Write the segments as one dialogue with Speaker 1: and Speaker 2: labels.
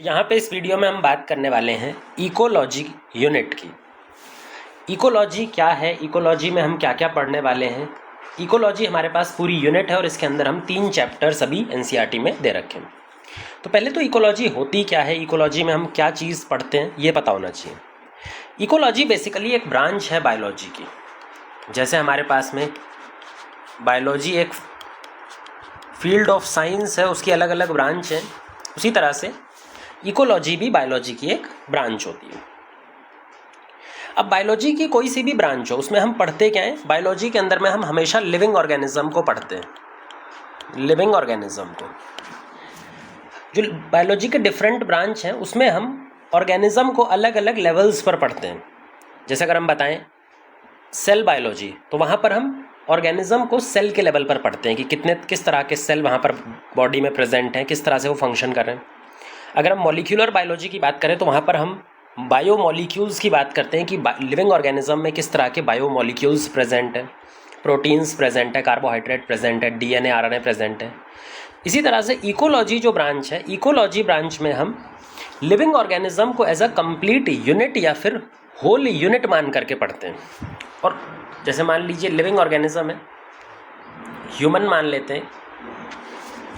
Speaker 1: यहाँ पे इस वीडियो में हम बात करने वाले हैं इकोलॉजी यूनिट की। इकोलॉजी क्या है, इकोलॉजी में हम क्या क्या पढ़ने वाले हैं। इकोलॉजी हमारे पास पूरी यूनिट है और इसके अंदर हम 3 चैप्टर्स अभी एनसीईआरटी में दे रखे हैं। तो पहले तो इकोलॉजी होती क्या है, इकोलॉजी में हम क्या चीज़ पढ़ते हैं, ये पता होना चाहिए। इकोलॉजी बेसिकली एक ब्रांच है बायोलॉजी की। जैसे हमारे पास में बायोलॉजी एक फील्ड ऑफ साइंस है, उसकी अलग अलग ब्रांच हैं, उसी तरह से इकोलॉजी भी बायोलॉजी की एक ब्रांच होती है। अब बायोलॉजी की कोई सी भी ब्रांच हो, उसमें हम पढ़ते क्या हैं, बायोलॉजी के अंदर में हम हमेशा लिविंग ऑर्गेनिज्म को पढ़ते हैं। लिविंग ऑर्गेनिज्म को, जो बायोलॉजी के डिफरेंट ब्रांच हैं, उसमें हम ऑर्गेनिज्म को अलग अलग लेवल्स पर पढ़ते हैं। जैसे अगर हम बताएं सेल बायोलॉजी, तो वहाँ पर हम ऑर्गेनिज्म को सेल के लेवल पर पढ़ते हैं कि किस तरह के सेल वहाँ पर बॉडी में प्रेजेंट हैं, किस तरह से वो फंक्शन कर रहे हैं। अगर हम मॉलिक्यूलर बायोलॉजी की बात करें तो वहाँ पर हम बायो मॉलिक्यूल्स की बात करते हैं कि लिविंग ऑर्गेनिज्म में किस तरह के बायो मॉलिक्यूल्स प्रेजेंट हैं, प्रोटीन्स प्रेजेंट है, कार्बोहाइड्रेट प्रेजेंट है, डीएनए आरएनए प्रेजेंट है। इसी तरह से इकोलॉजी जो ब्रांच है, इकोलॉजी ब्रांच में हम लिविंग ऑर्गेनिज्म को एज अ कंप्लीट यूनिट या फिर होल यूनिट मान करके पढ़ते हैं। और जैसे मान लीजिए लिविंग ऑर्गेनिज्म है, ह्यूमन मान लेते हैं,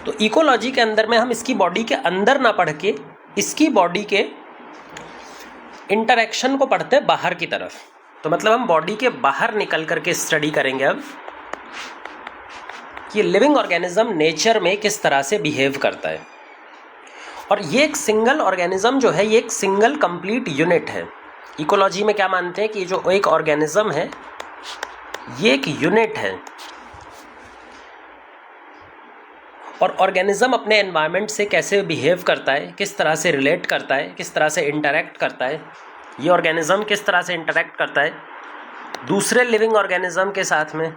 Speaker 1: तो इकोलॉजी के अंदर में हम इसकी बॉडी के अंदर ना पढ़ के इसकी बॉडी के इंटरेक्शन को पढ़ते हैं बाहर की तरफ। तो मतलब हम बॉडी के बाहर निकल करके स्टडी करेंगे अब कि लिविंग ऑर्गेनिज्म नेचर में किस तरह से बिहेव करता है। और ये एक सिंगल ऑर्गेनिज्म जो है, ये एक सिंगल कंप्लीट यूनिट है। इकोलॉजी में क्या मानते हैं कि जो एक ऑर्गेनिज्म है ये एक यूनिट है और ऑर्गेनिज्म अपने एनवायरनमेंट से कैसे बिहेव करता है, किस तरह से रिलेट करता है, किस तरह से इंटरेक्ट करता है, ये ऑर्गेनिज्म किस तरह से इंटरेक्ट करता है दूसरे लिविंग ऑर्गेनिज्म के साथ में,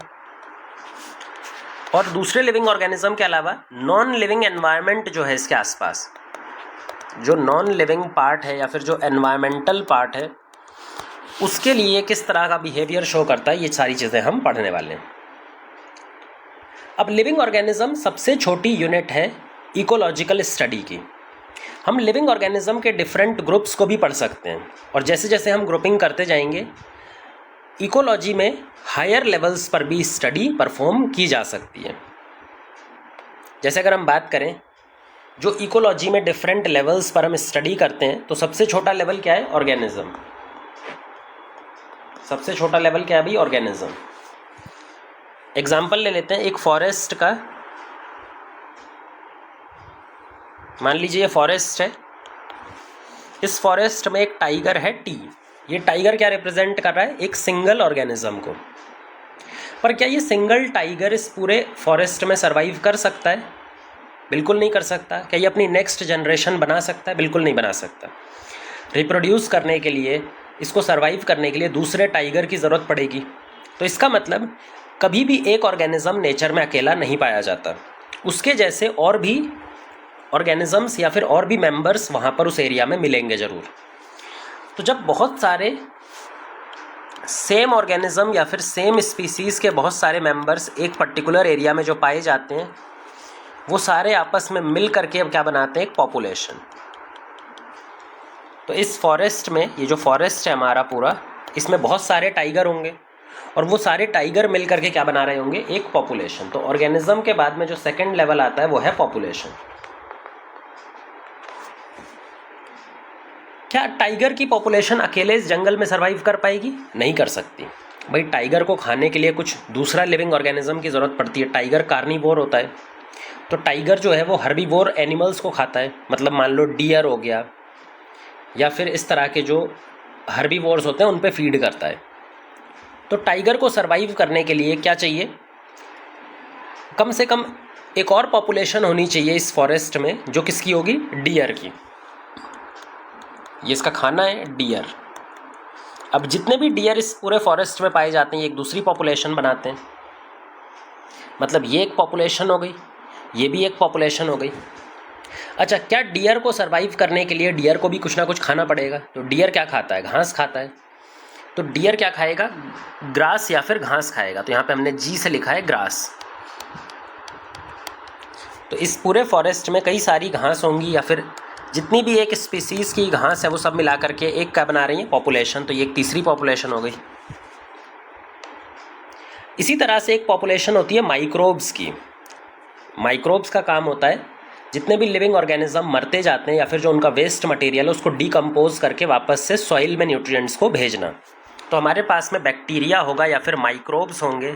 Speaker 1: और दूसरे लिविंग ऑर्गेनिज्म के अलावा नॉन लिविंग एनवायरनमेंट जो है इसके आसपास, जो नॉन लिविंग पार्ट है या फिर जो एनवायरमेंटल पार्ट है, उसके लिए किस तरह का बिहेवियर शो करता है, ये सारी चीज़ें हम पढ़ने वाले हैं। अब लिविंग ऑर्गेनिज्म सबसे छोटी यूनिट है इकोलॉजिकल स्टडी की। हम लिविंग ऑर्गेनिज्म के डिफरेंट ग्रुप्स को भी पढ़ सकते हैं और जैसे जैसे हम ग्रुपिंग करते जाएंगे इकोलॉजी में हायर लेवल्स पर भी स्टडी परफॉर्म की जा सकती है। जैसे अगर हम बात करें जो इकोलॉजी में डिफरेंट लेवल्स पर हम स्टडी करते हैं, तो सबसे छोटा लेवल क्या है, ऑर्गेनिज्म। सबसे छोटा लेवल क्या है भाई, ऑर्गेनिज्म। एग्जाम्पल ले लेते हैं एक फॉरेस्ट का। मान लीजिए ये फॉरेस्ट है, इस फॉरेस्ट में एक टाइगर है टी। ये टाइगर क्या रिप्रेजेंट कर रहा है, एक सिंगल ऑर्गेनिज्म को। पर क्या ये सिंगल टाइगर इस पूरे फॉरेस्ट में सरवाइव कर सकता है? बिल्कुल नहीं कर सकता। क्या ये अपनी नेक्स्ट जनरेशन बना सकता है? बिल्कुल नहीं बना सकता। रिप्रोड्यूस करने के लिए, इसको सरवाइव करने के लिए दूसरे टाइगर की ज़रूरत पड़ेगी। तो इसका मतलब कभी भी एक ऑर्गेनिज्म नेचर में अकेला नहीं पाया जाता, उसके जैसे और भी ऑर्गेनिजम्स या फिर और भी मेंबर्स वहाँ पर उस एरिया में मिलेंगे ज़रूर। तो जब बहुत सारे सेम ऑर्गेनिज्म या फिर सेम स्पीसीज़ के बहुत सारे मेंबर्स एक पर्टिकुलर एरिया में जो पाए जाते हैं, वो सारे आपस में मिल करके अब क्या बनाते हैं, एक पॉपुलेशन। तो इस फॉरेस्ट में, ये जो फॉरेस्ट है हमारा पूरा, इसमें बहुत सारे टाइगर होंगे और वो सारे टाइगर मिल करके क्या बना रहे होंगे, एक पॉपुलेशन। तो ऑर्गेनिज्म के बाद में जो सेकंड लेवल आता है वो है पॉपुलेशन। क्या टाइगर की पॉपुलेशन अकेले इस जंगल में सरवाइव कर पाएगी? नहीं कर सकती भाई। टाइगर को खाने के लिए कुछ दूसरा लिविंग ऑर्गेनिज्म की ज़रूरत पड़ती है। टाइगर कार्निवोर होता है, तो टाइगर जो है वो हर्बीवोर एनिमल्स को खाता है। मतलब मान लो डियर हो गया या फिर इस तरह के जो हर्बीवोर्स होते हैं उन पे फीड करता है। तो टाइगर को सरवाइव करने के लिए क्या चाहिए, कम से कम एक और पॉपुलेशन होनी चाहिए इस फॉरेस्ट में, जो किसकी होगी, डियर की। ये इसका खाना है, डियर। अब जितने भी डियर इस पूरे फॉरेस्ट में पाए जाते हैं, ये एक दूसरी पॉपुलेशन बनाते हैं। मतलब ये एक पॉपुलेशन हो गई, ये भी एक पॉपुलेशन हो गई। अच्छा, क्या डियर को सरवाइव करने के लिए डियर को भी कुछ ना कुछ खाना पड़ेगा? तो डियर क्या खाता है, घास खाता है। तो डियर क्या खाएगा, ग्रास या फिर घास खाएगा। तो यहाँ पे हमने जी से लिखा है ग्रास। तो इस पूरे फॉरेस्ट में कई सारी घास होंगी या फिर जितनी भी एक स्पीसीज़ की घास है वो सब मिला करके एक क्या बना रही है, पॉपुलेशन। तो ये एक तीसरी पॉपुलेशन हो गई। इसी तरह से एक पॉपुलेशन होती है माइक्रोब्स की। माइक्रोब्स का काम होता है जितने भी लिविंग ऑर्गेनिज्म मरते जाते हैं या फिर जो उनका वेस्ट मटेरियल है उसको डीकम्पोज करके वापस से सॉइल में न्यूट्रिएंट्स को भेजना। तो हमारे पास में बैक्टीरिया होगा या फिर माइक्रोब्स होंगे।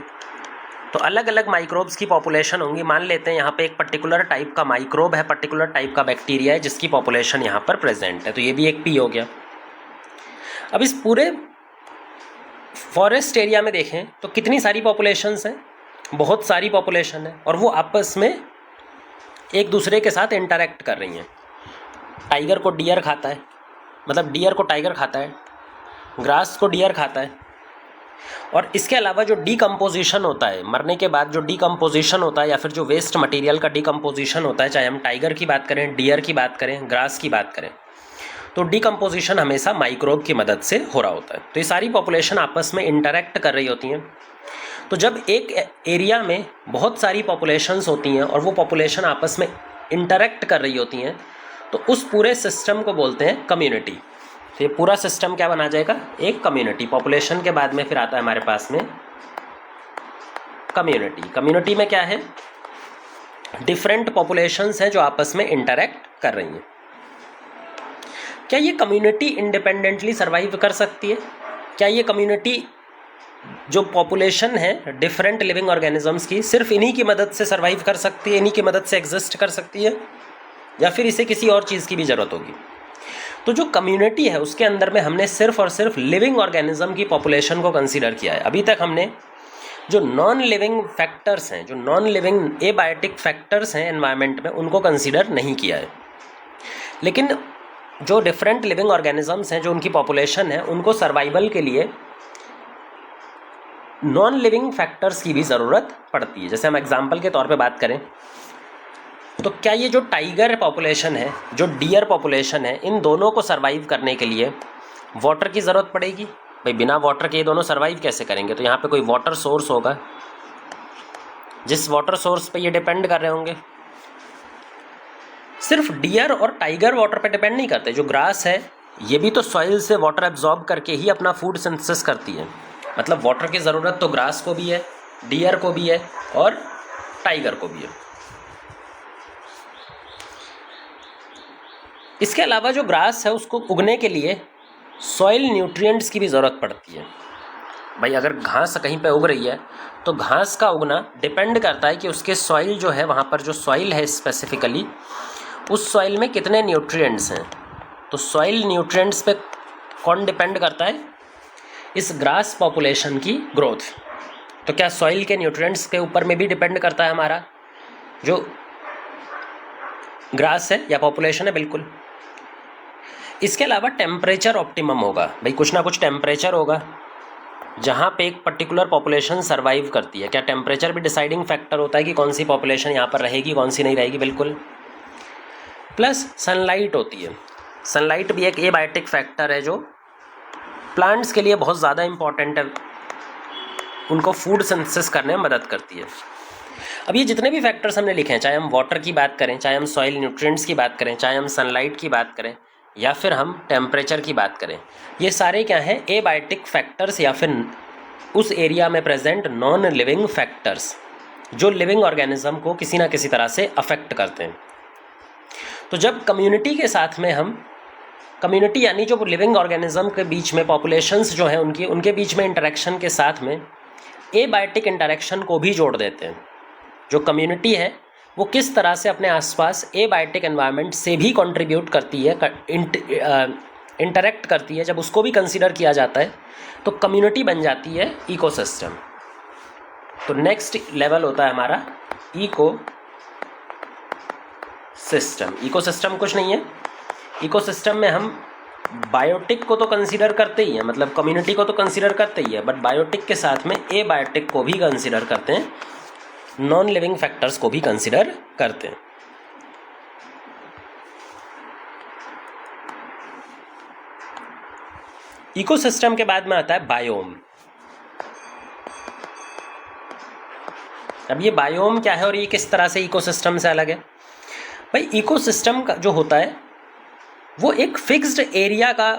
Speaker 1: तो अलग अलग माइक्रोब्स की पॉपुलेशन होंगी। मान लेते हैं यहाँ पे एक पर्टिकुलर टाइप का माइक्रोब है, पर्टिकुलर टाइप का बैक्टीरिया है जिसकी पॉपुलेशन यहाँ पर प्रेजेंट है। तो ये भी एक पी हो गया। अब इस पूरे फॉरेस्ट एरिया में देखें तो कितनी सारी पॉपुलेशंस हैं, बहुत सारी पॉपुलेशन है, और वो आपस में एक दूसरे के साथ इंटरेक्ट कर रही हैं। टाइगर को डियर खाता है, मतलब डियर को टाइगर खाता है, ग्रास को डियर खाता है। और इसके अलावा जो डीकम्पोजिशन होता है, मरने के बाद जो डीकम्पोजिशन होता है या फिर जो वेस्ट मटेरियल का डीकम्पोजिशन होता है, चाहे हम टाइगर की बात करें, डियर की बात करें, ग्रास की बात करें, तो डीकम्पोजिशन हमेशा माइक्रोब की मदद से हो रहा होता है। तो ये सारी पॉपुलेशन आपस में इंटरेक्ट कर रही होती हैं। तो जब एक एरिया में बहुत सारी पॉपुलेशंस होती हैं और वो पॉपुलेशन आपस में इंटरेक्ट कर रही होती हैं तो उस पूरे सिस्टम को बोलते हैं कम्युनिटी। तो ये पूरा सिस्टम क्या बना जाएगा, एक कम्युनिटी। पॉपुलेशन के बाद में फिर आता है हमारे पास में कम्युनिटी। कम्युनिटी में क्या है, डिफरेंट पॉपुलेशंस हैं जो आपस में इंटरेक्ट कर रही हैं। क्या ये कम्युनिटी इंडिपेंडेंटली सर्वाइव कर सकती है? क्या ये कम्युनिटी जो पॉपुलेशन है डिफरेंट लिविंग ऑर्गेनिजम्स की सिर्फ इन्हीं की मदद से सर्वाइव कर सकती है, इन्हीं की मदद से एग्जिस्ट कर सकती है, या फिर इसे किसी और चीज़ की भी ज़रूरत होगी? तो जो कम्युनिटी है उसके अंदर में हमने सिर्फ और सिर्फ लिविंग ऑर्गेनिज्म की पॉपुलेशन को कंसीडर किया है। अभी तक हमने जो नॉन लिविंग फैक्टर्स हैं, जो नॉन लिविंग एबायोटिक फैक्टर्स हैं एनवायरनमेंट में, उनको कंसीडर नहीं किया है। लेकिन जो डिफरेंट लिविंग ऑर्गेनिजम्स हैं, जो उनकी पॉपुलेशन है, उनको सर्वाइवल के लिए नॉन लिविंग फैक्टर्स की भी ज़रूरत पड़ती है। जैसे हम एग्जांपल के तौर पे बात करें तो क्या ये जो टाइगर पॉपुलेशन है, जो डियर पॉपुलेशन है, इन दोनों को सर्वाइव करने के लिए वाटर की ज़रूरत पड़ेगी? भाई बिना वाटर के ये दोनों सर्वाइव कैसे करेंगे? तो यहाँ पे कोई वाटर सोर्स होगा, जिस वाटर सोर्स पे ये डिपेंड कर रहे होंगे। सिर्फ डियर और टाइगर वाटर पे डिपेंड नहीं करते। जो ग्रास है ये भी तो सॉइल से वाटर एब्जॉर्ब करके ही अपना फूड सिंथेसिस करती है। मतलब वाटर की ज़रूरत तो ग्रास को भी है, डियर को भी है और टाइगर को भी है। इसके अलावा जो ग्रास है उसको उगने के लिए सॉइल न्यूट्रिएंट्स की भी ज़रूरत पड़ती है। भाई अगर घास कहीं पे उग रही है तो घास का उगना डिपेंड करता है कि उसके सॉइल जो है, वहाँ पर जो सॉइल है स्पेसिफिकली, उस सॉइल में कितने न्यूट्रिएंट्स हैं। तो सॉइल न्यूट्रिएंट्स पे कौन डिपेंड करता है? इस ग्रास पॉपुलेशन की ग्रोथ। तो क्या सॉइल के न्यूट्रिएंट्स के ऊपर में भी डिपेंड करता है हमारा जो ग्रास है या पॉपुलेशन है? बिल्कुल। इसके अलावा टेम्परेचर ऑप्टिमम होगा। भाई कुछ ना कुछ टेम्परेचर होगा जहाँ पे एक पर्टिकुलर पॉपुलेशन सर्वाइव करती है। क्या टेम्परेचर भी डिसाइडिंग फैक्टर होता है कि कौन सी पॉपुलेशन यहाँ पर रहेगी, कौन सी नहीं रहेगी? बिल्कुल। प्लस सनलाइट होती है। सनलाइट भी एक एबायोटिक फैक्टर है जो प्लांट्स के लिए बहुत ज़्यादा इम्पॉर्टेंट है, उनको फूड सिंथेसिस करने में मदद करती है। अब ये जितने भी फैक्टर्स हमने लिखे हैं, चाहे हम वाटर की बात करें, चाहे हम सॉइल न्यूट्रिएंट्स की बात करें, चाहे हम सनलाइट की बात करें, या फिर हम टेम्परेचर की बात करें, ये सारे क्या हैं? एबायोटिक फैक्टर्स या फिर उस एरिया में प्रेजेंट नॉन लिविंग फैक्टर्स जो लिविंग ऑर्गेनिज्म को किसी ना किसी तरह से अफेक्ट करते हैं। तो जब कम्युनिटी के साथ में हम कम्युनिटी यानी जो लिविंग ऑर्गेनिज्म के बीच में पॉपुलेशंस जो हैं उनके बीच में इंटरेक्शन के साथ में एबायोटिक इंटरेक्शन को भी जोड़ देते हैं। जो कम्युनिटी है वो किस तरह से अपने आसपास एबायोटिक एनवायरनमेंट से भी कंट्रीब्यूट करती है, इंटरेक्ट करती है, जब उसको भी कंसीडर किया जाता है तो कम्युनिटी बन जाती है इकोसिस्टम। तो नेक्स्ट लेवल होता है हमारा इकोसिस्टम। इकोसिस्टम कुछ नहीं है, इकोसिस्टम में हम बायोटिक को तो कंसीडर करते ही हैं, मतलब कम्युनिटी को तो कंसीडर करते ही है, बट बायोटिक के साथ में एबायोटिक को भी कंसीडर करते हैं, नॉन लिविंग फैक्टर्स को भी कंसीडर करते हैं। इकोसिस्टम के बाद में आता है बायोम। अब ये बायोम क्या है और ये किस तरह से इकोसिस्टम से अलग है? भाई इकोसिस्टम का जो होता है वो एक फिक्स्ड एरिया का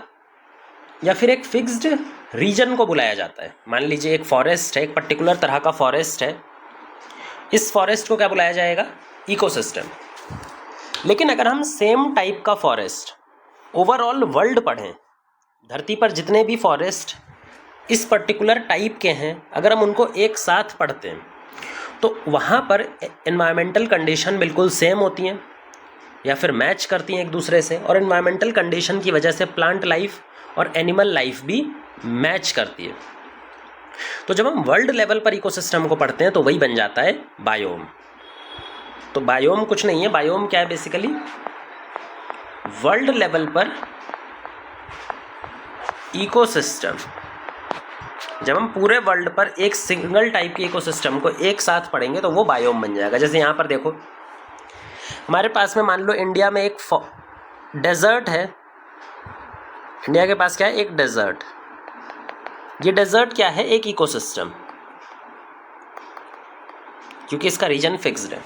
Speaker 1: या फिर एक फिक्स्ड रीजन को बुलाया जाता है। मान लीजिए एक फॉरेस्ट है, एक पर्टिकुलर तरह का फॉरेस्ट है, इस फॉरेस्ट को क्या बुलाया जाएगा? इकोसिस्टम। लेकिन अगर हम सेम टाइप का फॉरेस्ट ओवरऑल वर्ल्ड पढ़ें, धरती पर जितने भी फॉरेस्ट इस पर्टिकुलर टाइप के हैं, अगर हम उनको एक साथ पढ़ते हैं तो वहाँ पर एनवायरमेंटल कंडीशन बिल्कुल सेम होती हैं या फिर मैच करती हैं एक दूसरे से, और एनवायरमेंटल कंडीशन की वजह से प्लांट लाइफ और एनिमल लाइफ भी मैच करती है। तो जब हम वर्ल्ड लेवल पर इकोसिस्टम को पढ़ते हैं तो वही बन जाता है बायोम। तो बायोम कुछ नहीं है, बायोम क्या है? बेसिकली वर्ल्ड लेवल पर इकोसिस्टम। जब हम पूरे वर्ल्ड पर एक सिंगल टाइप के इकोसिस्टम को एक साथ पढ़ेंगे तो वो बायोम बन जाएगा। जैसे यहाँ पर देखो, हमारे पास में मान लो इंडिया में एक डेजर्ट है। इंडिया के पास क्या है? एक डेजर्ट। ये डेजर्ट क्या है? एक इकोसिस्टम, क्योंकि इसका रीजन फिक्स्ड है।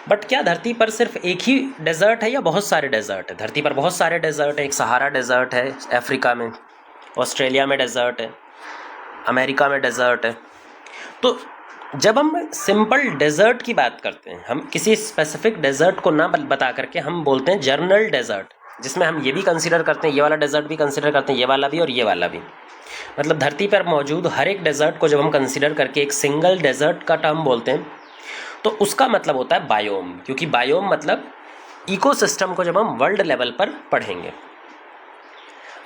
Speaker 1: बट क्या धरती पर सिर्फ एक ही डेजर्ट है या बहुत सारे डेजर्ट है? धरती पर बहुत सारे डेजर्ट है। एक सहारा डेजर्ट है अफ्रीका में, ऑस्ट्रेलिया में डेजर्ट है, अमेरिका में डेजर्ट है। तो जब हम सिंपल डेजर्ट की बात करते हैं, हम किसी स्पेसिफिक डेजर्ट को ना बता करके हम बोलते हैं जनरल डेजर्ट, जिसमें हम ये भी कंसीडर करते हैं, ये वाला डेजर्ट भी कंसीडर करते हैं, ये वाला भी और ये वाला भी। मतलब धरती पर मौजूद हर एक डेजर्ट को जब हम कंसीडर करके एक सिंगल डेजर्ट का टर्म बोलते हैं तो उसका मतलब होता है बायोम, क्योंकि बायोम मतलब इकोसिस्टम को जब हम वर्ल्ड लेवल पर पढ़ेंगे।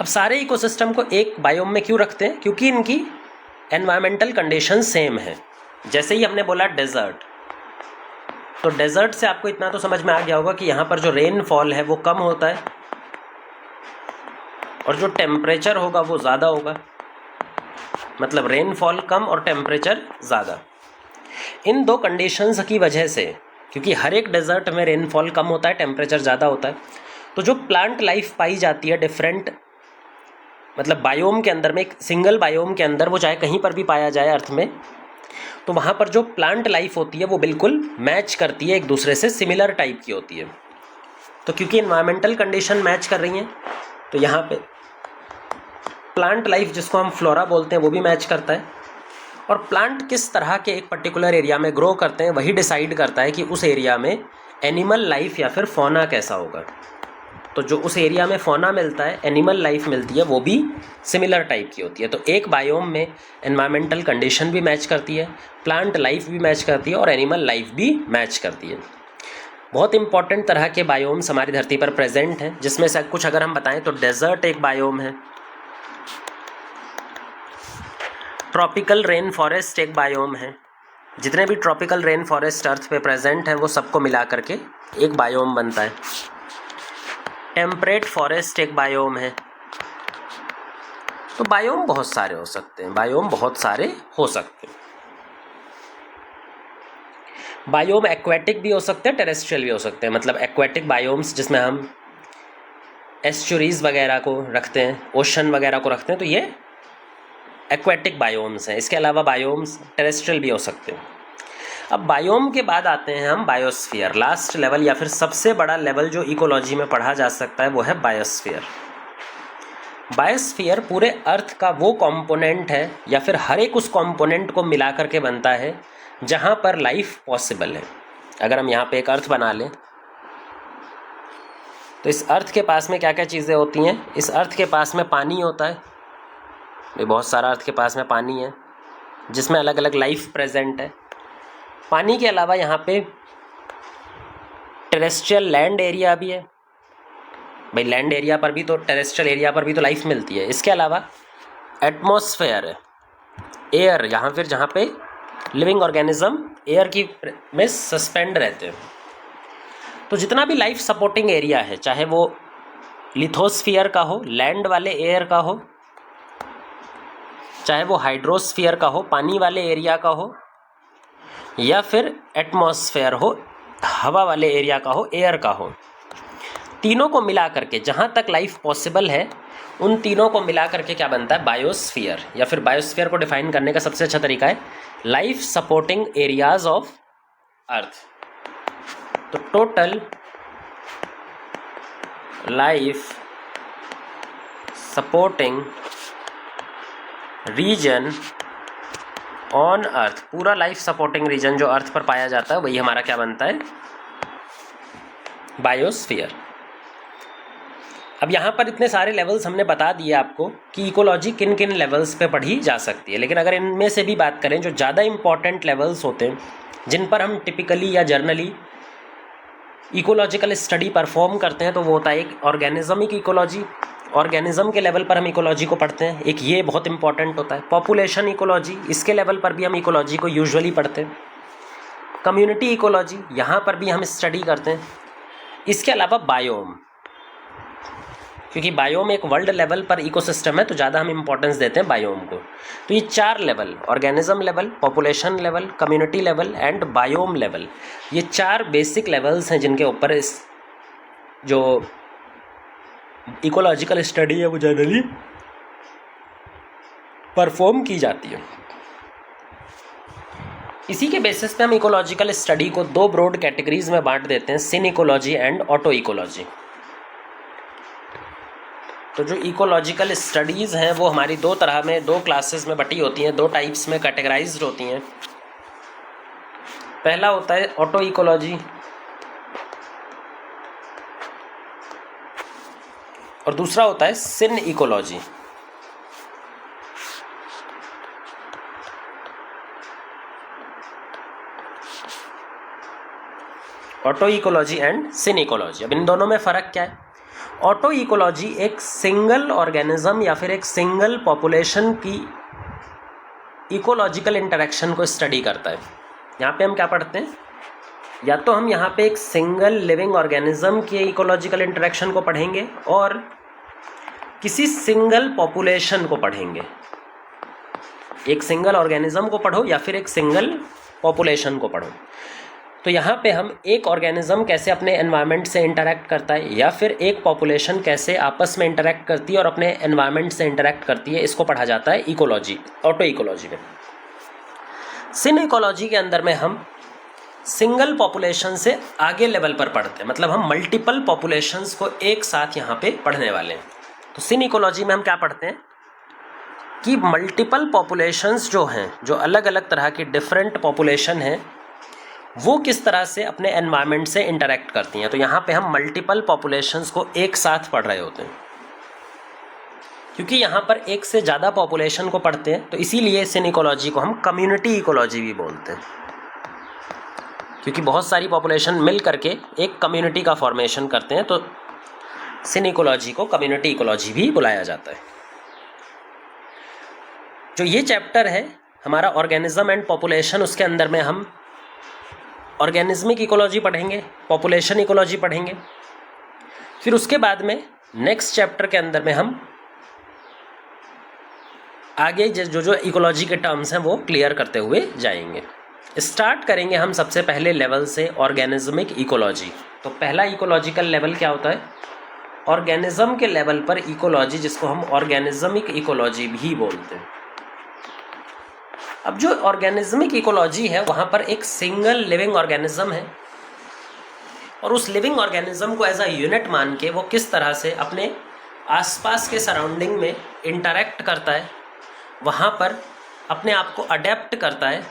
Speaker 1: अब सारे इकोसिस्टम को एक बायोम में क्यों रखते हैं? क्योंकि इनकी एनवायरमेंटल कंडीशन सेम है। जैसे ही हमने बोला डेजर्ट, तो डेजर्ट से आपको इतना तो समझ में आ गया होगा कि यहाँ पर जो रेनफॉल है वो कम होता है और जो टेम्परेचर होगा वो ज़्यादा होगा। मतलब रेनफॉल कम और टेम्परेचर ज़्यादा। इन दो कंडीशंस की वजह से, क्योंकि हर एक डेजर्ट में रेनफॉल कम होता है, टेम्परेचर ज़्यादा होता है, तो जो प्लांट लाइफ पाई जाती है डिफरेंट मतलब बायोम के अंदर में, एक सिंगल बायोम के अंदर, वो चाहे कहीं पर भी पाया जाए अर्थ में, तो वहाँ पर जो प्लांट लाइफ होती है वो बिल्कुल मैच करती है, एक दूसरे से सिमिलर टाइप की होती है। तो क्योंकि एनवायरमेंटल कंडीशन मैच कर रही हैं तो यहाँ पे प्लांट लाइफ, जिसको हम फ्लोरा बोलते हैं, वो भी मैच करता है। और प्लांट किस तरह के एक पर्टिकुलर एरिया में ग्रो करते हैं वही डिसाइड करता है कि उस एरिया में एनिमल लाइफ या फिर फौना कैसा होगा। तो जो उस एरिया में फौना मिलता है, एनिमल लाइफ मिलती है, वो भी सिमिलर टाइप की होती है। तो एक बायोम में एनवायरमेंटल कंडीशन भी मैच करती है, प्लांट लाइफ भी मैच करती है और एनिमल लाइफ भी मैच करती है। बहुत इंपॉर्टेंट तरह के बायोम्स हमारी धरती पर प्रेजेंट हैं, जिसमें से कुछ अगर हम बताएं तो डेजर्ट एक बायोम है, ट्रॉपिकल रेन फॉरेस्ट एक बायोम है। जितने भी ट्रॉपिकल रेन फॉरेस्ट अर्थ पे प्रेजेंट हैं वो सबको मिला करके एक बायोम बनता है। टेम्परेट फॉरेस्ट एक बायोम है। तो बायोम बहुत सारे हो सकते हैं, बायोम बहुत सारे हो सकते हैं। बायोम एक्वेटिक भी हो सकते हैं, टेरेस्ट्रियल भी हो सकते हैं। मतलब एक्वेटिक बायोम्स जिसमें हम एस्चुरीज वगैरह को रखते हैं, ओशन वगैरह को रखते हैं, तो ये एक्वेटिक बायोम्स हैं। इसके अलावा बायोम्स टेरेस्ट्रियल भी हो सकते हैं। अब बायोम के बाद आते हैं हम बायोस्फीयर। लास्ट लेवल या फिर सबसे बड़ा लेवल जो इकोलॉजी में पढ़ा जा सकता है वो है बायोस्फीयर। बायोस्फीयर पूरे अर्थ का वो कंपोनेंट है या फिर हर एक उस कंपोनेंट को मिला करके बनता है जहाँ पर लाइफ पॉसिबल है। अगर हम यहाँ पे एक अर्थ बना लें तो इस अर्थ के पास में क्या क्या चीज़ें होती हैं? इस अर्थ के पास में पानी होता है, बहुत सारा अर्थ के पास में पानी है जिसमें अलग अलग लाइफ प्रेजेंट है। पानी के अलावा यहाँ पे टेरेस्ट्रियल लैंड एरिया भी है। भाई लैंड एरिया पर भी तो, टेरेस्ट्रियल एरिया पर भी तो लाइफ मिलती है। इसके अलावा एटमॉस्फेयर है, एयर, यहाँ फिर जहाँ पे लिविंग ऑर्गेनिज्म एयर की में सस्पेंड रहते हैं। तो जितना भी लाइफ सपोर्टिंग एरिया है, चाहे वो लिथोस्फीयर का हो, लैंड वाले एयर का हो, चाहे वो हाइड्रोस्फीयर का हो, पानी वाले एरिया का हो, या फिर एटमॉस्फेयर हो, हवा वाले एरिया का हो, एयर का हो, तीनों को मिला करके जहाँ तक लाइफ पॉसिबल है उन तीनों को मिला करके क्या बनता है? बायोस्फीयर। या फिर बायोस्फीयर को डिफाइन करने का सबसे अच्छा तरीका है life supporting areas of earth. तो total life supporting region on earth, पूरा लाइफ सपोर्टिंग रीजन जो अर्थ पर पाया जाता है वही हमारा क्या बनता है, बायोस्फीयर। अब यहाँ पर इतने सारे लेवल्स हमने बता दिए आपको कि इकोलॉजी किन किन लेवल्स पे पढ़ी जा सकती है, लेकिन अगर इनमें से भी बात करें जो ज़्यादा इंपॉर्टेंट लेवल्स होते हैं जिन पर हम टिपिकली या जर्नली इकोलॉजिकल स्टडी परफॉर्म करते हैं, तो वो होता है एक ऑर्गेनिज्मिक इकोलॉजी, ऑर्गेनिज्म के लेवल पर हम इकोलॉजी को पढ़ते हैं, एक ये बहुत इंपॉर्टेंट होता है। पॉपुलेशन इकोलॉजी, इसके लेवल पर भी हम इकोलॉजी को यूजुअली पढ़ते हैं। कम्युनिटी इकोलॉजी, यहाँ पर भी हम स्टडी करते हैं। इसके अलावा बायोम, क्योंकि बायोम एक वर्ल्ड लेवल पर इकोसिस्टम है तो ज़्यादा हम इंपॉर्टेंस देते हैं बायोम को। तो ये 4 level, organism level, population level, community level and biome level, ये 4 बेसिक लेवल्स हैं जिनके ऊपर इस जो इकोलॉजिकल स्टडी है वो जनरली परफॉर्म की जाती है। इसी के बेसिस पे हम इकोलॉजिकल स्टडी को 2 ब्रॉड कैटेगरीज में बांट देते हैं, सिन इकोलॉजी एंड ऑटो इकोलॉजी। तो जो इकोलॉजिकल स्टडीज़ हैं वो हमारी 2 तरह में, 2 क्लासेस में बटी होती हैं, 2 टाइप्स में कैटेगराइज्ड होती हैं। पहला होता है ऑटो इकोलॉजी और दूसरा होता है synecology. Autecology and synecology, अब इन दोनों में फ़र्क क्या है? ऑटो इकोलॉजी एक सिंगल ऑर्गेनिज्म या फिर एक सिंगल पॉपुलेशन की इकोलॉजिकल इंटरेक्शन को स्टडी करता है। यहाँ पे हम क्या पढ़ते हैं, या तो हम यहाँ पे एक सिंगल लिविंग ऑर्गेनिज्म के इकोलॉजिकल इंटरेक्शन को पढ़ेंगे और किसी सिंगल पॉपुलेशन को पढ़ेंगे। एक सिंगल ऑर्गेनिज्म को पढ़ो या फिर एक सिंगल पॉपुलेशन को पढ़ो। तो यहाँ पे हम एक ऑर्गेनिज्म कैसे अपने एनवायरनमेंट से इंटरेक्ट करता है या फिर एक पॉपुलेशन कैसे आपस में इंटरेक्ट करती है और अपने एनवायरनमेंट से इंटरेक्ट करती है, इसको पढ़ा जाता है इकोलॉजी, ऑटो इकोलॉजी में। सिन इकोलॉजी के अंदर में हम सिंगल पॉपुलेशन से आगे लेवल पर पढ़ते हैं, मतलब हम मल्टीपल पॉपुलेशंस को एक साथ यहाँ पे पढ़ने वाले हैं। तो सिन इकोलॉजी में हम क्या पढ़ते हैं कि मल्टीपल पॉपुलेशंस जो हैं, जो अलग अलग तरह की डिफरेंट पॉपुलेशन हैं, वो किस तरह से अपने एनवायरनमेंट से इंटरेक्ट करती हैं। तो यहाँ पे हम मल्टीपल पॉपुलेशंस को एक साथ पढ़ रहे होते हैं, क्योंकि यहाँ पर एक से ज़्यादा पॉपुलेशन को पढ़ते हैं, तो इसीलिए सिन इकोलॉजी को हम कम्युनिटी इकोलॉजी भी बोलते हैं, क्योंकि बहुत सारी पॉपुलेशन मिल करके एक कम्युनिटी का फॉर्मेशन करते हैं, तो सिन इकोलॉजी को कम्युनिटी इकोलॉजी भी बुलाया जाता है। जो ये चैप्टर है हमारा ऑर्गेनिज्म एंड पॉपुलेशन, उसके अंदर में हम ऑर्गेनिज्मिक इकोलॉजी पढ़ेंगे, पॉपुलेशन इकोलॉजी पढ़ेंगे, फिर उसके बाद में नेक्स्ट चैप्टर के अंदर में हम आगे जो इकोलॉजी के टर्म्स हैं वो क्लियर करते हुए जाएंगे। स्टार्ट करेंगे हम सबसे पहले लेवल से, ऑर्गेनिज्मिक इकोलॉजी। तो पहला इकोलॉजिकल लेवल क्या होता है? ऑर्गेनिज्म के लेवल पर इकोलॉजी, जिसको हम ऑर्गेनिज्मिक इकोलॉजी भी बोलते हैं। अब जो ऑर्गेनिज्मिक इकोलॉजी है वहाँ पर एक सिंगल लिविंग ऑर्गेनिज्म है और उस लिविंग ऑर्गेनिज्म को एज अ यूनिट मान के वो किस तरह से अपने आसपास के सराउंडिंग में इंटरेक्ट करता है, वहाँ पर अपने आप को अडेप्ट करता है,